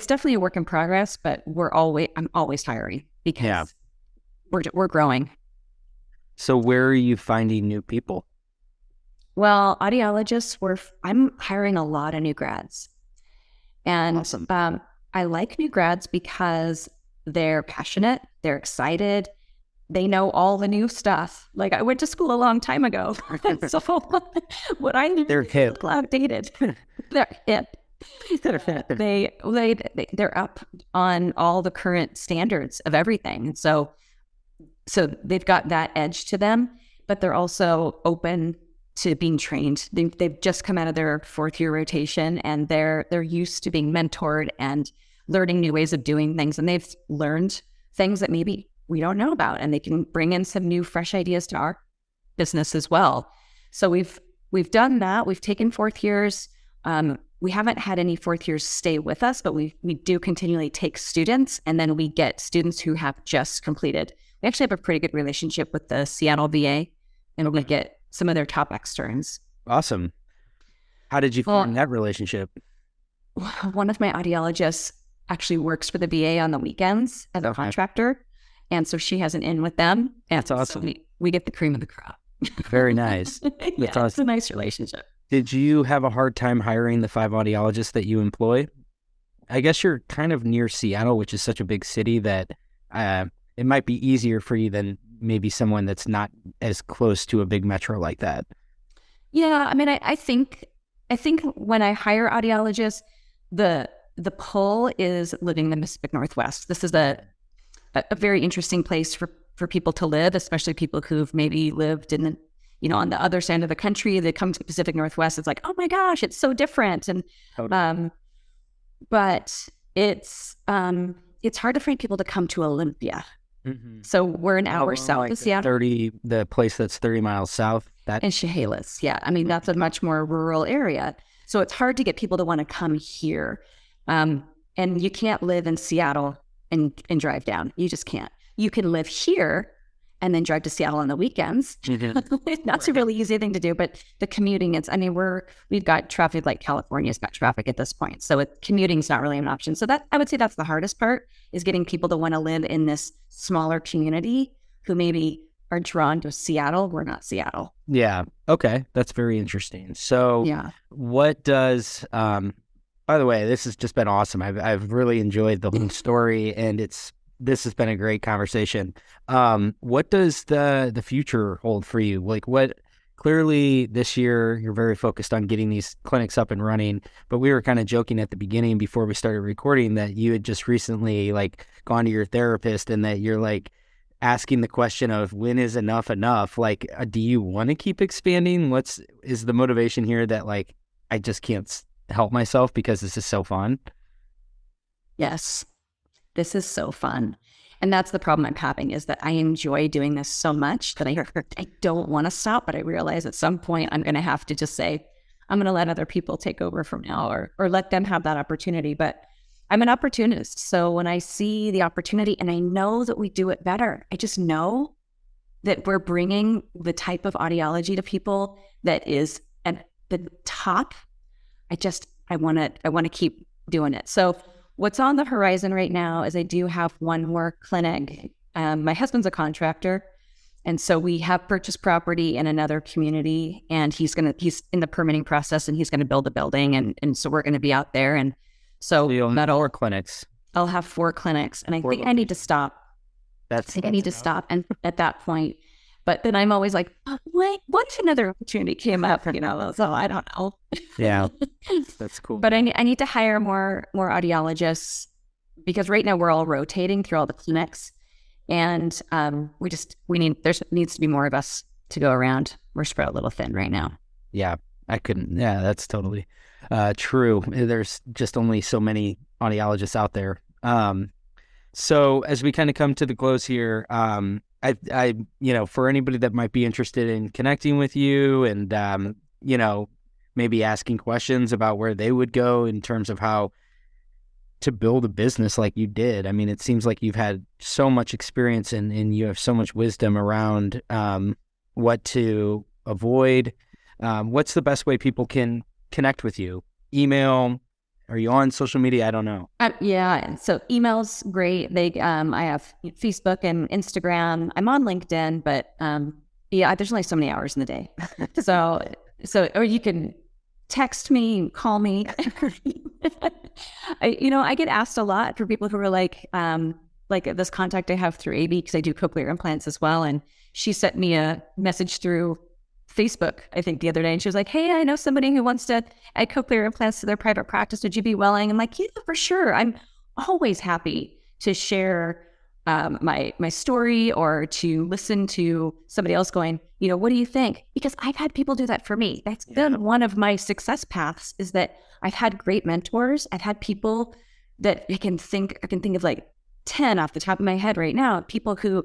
definitely a work in progress, but I'm always hiring because we're growing. So where are you finding new people? Well, audiologists, I'm hiring a lot of new grads. And awesome. I like new grads because they're passionate, they're excited, they know all the new stuff. Like I went to school a long time ago. So what I knew they're hip. Outdated. They're hip. They're up on all the current standards of everything. So they've got that edge to them, but they're also open to being trained. They've just come out of their 4th year rotation and they're used to being mentored and learning new ways of doing things. And they've learned things that maybe we don't know about, and they can bring in some new fresh ideas to our business as well. So we've done that. We've taken 4th years. We haven't had any 4th years stay with us, but we do continually take students, and then we get students who have just completed. We actually have a pretty good relationship with the Seattle VA, and we get some of their top externs. Awesome. How did you form that relationship? One of my audiologists actually works for the VA on the weekends as a contractor, and so she has an in with them. And that's awesome. So we get the cream of the crop. Very nice. That's awesome. It's a nice relationship. Did you have a hard time hiring the 5 audiologists that you employ? I guess you're kind of near Seattle, which is such a big city that it might be easier for you than maybe someone that's not as close to a big metro like that. Yeah, I mean, I think when I hire audiologists, the pull is living in the Pacific Northwest. This is a very interesting place for people to live, especially people who've maybe lived in on the other side of the country, they come to the Pacific Northwest. It's like, oh my gosh, it's so different. And, Totally. but it's hard to find people to come to Olympia. Mm-hmm. So we're an hour south of Seattle. The place that's 30 miles south. In Chehalis. Yeah. I mean, that's a much more rural area. So it's hard to get people to want to come here. And you can't live in Seattle and drive down. You just can't. You can live here and then drive to Seattle on the weekends. Mm-hmm. That's a really easy thing to do. But the commuting, we've got traffic like California's got traffic at this point. So commuting's not really an option. So I would say that's the hardest part, is getting people to want to live in this smaller community who maybe are drawn to Seattle. We're not Seattle. Yeah. Okay. That's very interesting. So what does, by the way, this has just been awesome. I've really enjoyed the whole story, and this has been a great conversation. What does the future hold for you? Like, clearly this year you're very focused on getting these clinics up and running, but we were kind of joking at the beginning before we started recording that you had just recently gone to your therapist, and that you're asking the question of when is enough enough? Do you want to keep expanding? Is the motivation here that I just can't help myself because this is so fun? Yes. This is so fun. And that's the problem I'm having, is that I enjoy doing this so much that I don't want to stop, but I realize at some point I'm going to have to just say, I'm going to let other people take over from now, or let them have that opportunity. But I'm an opportunist. So when I see the opportunity and I know that we do it better, I just know that we're bringing the type of audiology to people that is at the top. I want to keep doing it. So what's on the horizon right now is I do have one more clinic. My husband's a contractor, and so we have purchased property in another community, and he's in the permitting process, and he's going to build a building, and so we're going to be out there. And so you'll have 4 clinics. I'll have 4 clinics, and I think I need to stop. I need to stop, and at that point. But then I'm always like, oh, wait, what if another opportunity came up? So I don't know. Yeah, that's cool. But I need to hire more audiologists, because right now we're all rotating through all the clinics, and there needs to be more of us to go around. We're spread a little thin right now. Yeah, that's totally true. There's just only so many audiologists out there. So as we kind of come to the close here, I for anybody that might be interested in connecting with you and, maybe asking questions about where they would go in terms of how to build a business like you did. I mean, it seems like you've had so much experience and you have so much wisdom around what to avoid. What's the best way people can connect with you? Email? Are you on social media? I don't know. Yeah. So email's great. I have Facebook and Instagram. I'm on LinkedIn, but there's only so many hours in the day. So or you can text me, call me. I get asked a lot for people who are like this contact I have through A.B., because I do cochlear implants as well. And she sent me a message through Facebook, I think, the other day, and she was like, hey, I know somebody who wants to add cochlear implants to their private practice. Would you be willing? I'm like, yeah, for sure. I'm always happy to share my story, or to listen to somebody else going, what do you think? Because I've had people do that for me. That's been one of my success paths, is that I've had great mentors. I've had people that I can think of like 10 off the top of my head right now, people who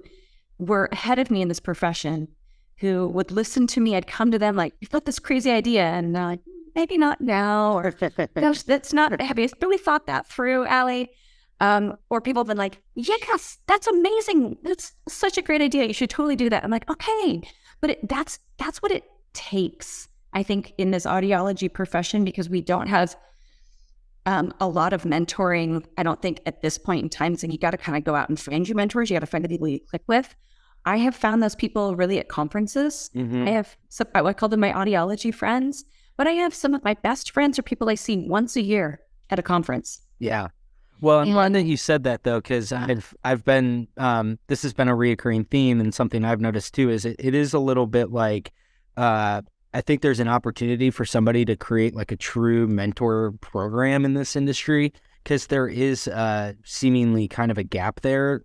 were ahead of me in this profession, who would listen to me. I'd come to them like, you've got this crazy idea, and like, maybe not now, or gosh, that's not, have you really thought that through, Allie? Or people have been like, yes, that's amazing. That's such a great idea. You should totally do that. I'm like, okay. But that's what it takes, I think, in this audiology profession, because we don't have a lot of mentoring. I don't think at this point in time, so you got to kind of go out and find your mentors. You got to find the people you click with. I have found those people really at conferences. Mm-hmm. I have I call them my audiology friends, but I have some of my best friends are people I see once a year at a conference. Yeah. Well, I'm glad that you said that, though, because I've been this has been a reoccurring theme, and something I've noticed too is it is a little bit like I think there's an opportunity for somebody to create like a true mentor program in this industry, because there is seemingly kind of a gap there.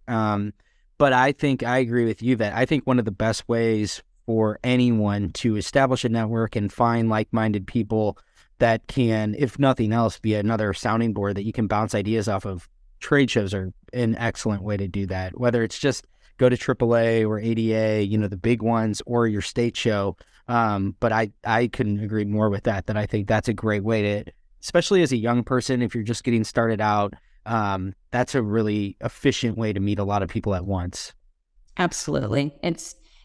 But I think I agree with you that I think one of the best ways for anyone to establish a network and find like-minded people that can, if nothing else, be another sounding board that you can bounce ideas off of. Trade shows are an excellent way to do that, whether it's just go to AAA or ADA, the big ones, or your state show. But I couldn't agree more with that I think that's a great way to, especially as a young person, if you're just getting started out, that's a really efficient way to meet a lot of people at once. Absolutely.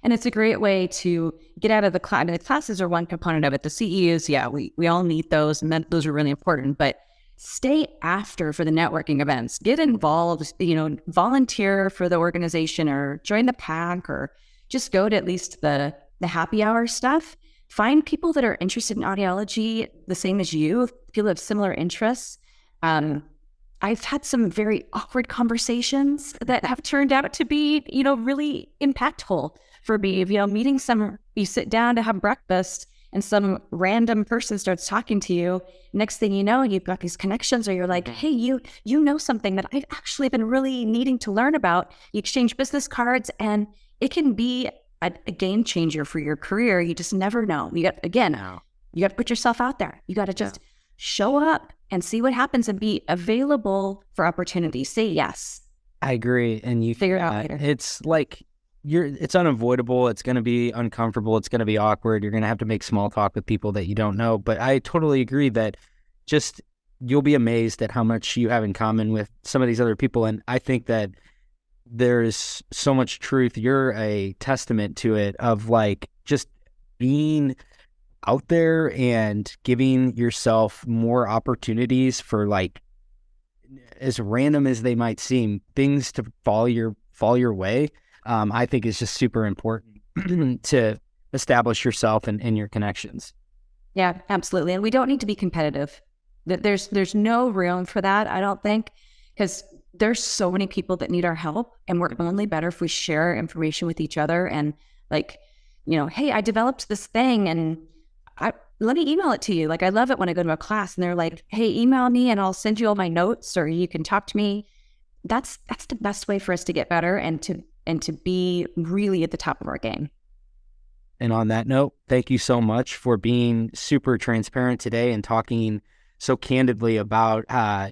It's a great way to get out of the class. The classes are one component of it. The CEUs, yeah, we all need those, and those are really important. But stay after for the networking events. Get involved, volunteer for the organization or join the pack or just go to at least the happy hour stuff. Find people that are interested in audiology the same as you, people have similar interests. I've had some very awkward conversations that have turned out to be, really impactful for me. Meeting you sit down to have breakfast and some random person starts talking to you. Next thing you know, you've got these connections, or you're like, hey, you know something that I've actually been really needing to learn about. You exchange business cards, and it can be a game changer for your career. You just never know. You got to put yourself out there. You got to just show up and see what happens and be available for opportunities. Say yes. I agree. And you figure it out later. It's like it's unavoidable. It's going to be uncomfortable. It's going to be awkward. You're going to have to make small talk with people that you don't know. But I totally agree that just you'll be amazed at how much you have in common with some of these other people. And I think that there's so much truth. You're a testament to it, of like just being out there and giving yourself more opportunities for, like, as random as they might seem, things to fall your way. I think is just super important to establish yourself and your connections. Yeah, absolutely. And we don't need to be competitive. There's no room for that, I don't think, because there's so many people that need our help, and we're only better if we share information with each other. And like, hey, I developed this thing, and let me email it to you. Like, I love it when I go to a class and they're like, hey, email me and I'll send you all my notes, or you can talk to me. That's the best way for us to get better and to be really at the top of our game. And on that note, thank you so much for being super transparent today and talking so candidly about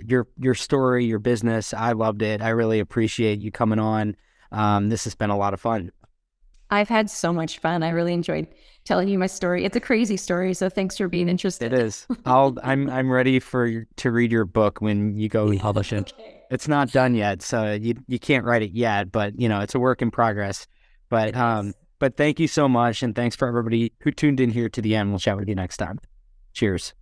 your story, your business. I loved it. I really appreciate you coming on. This has been a lot of fun. I've had so much fun. I really enjoyed telling you my story. It's a crazy story, so thanks for being interested. It is. I'm ready to read your book when you go publish it. Okay. It's not done yet, so you can't write it yet, but it's a work in progress. But thank you so much, and thanks for everybody who tuned in here to the end. We'll chat with you next time. Cheers.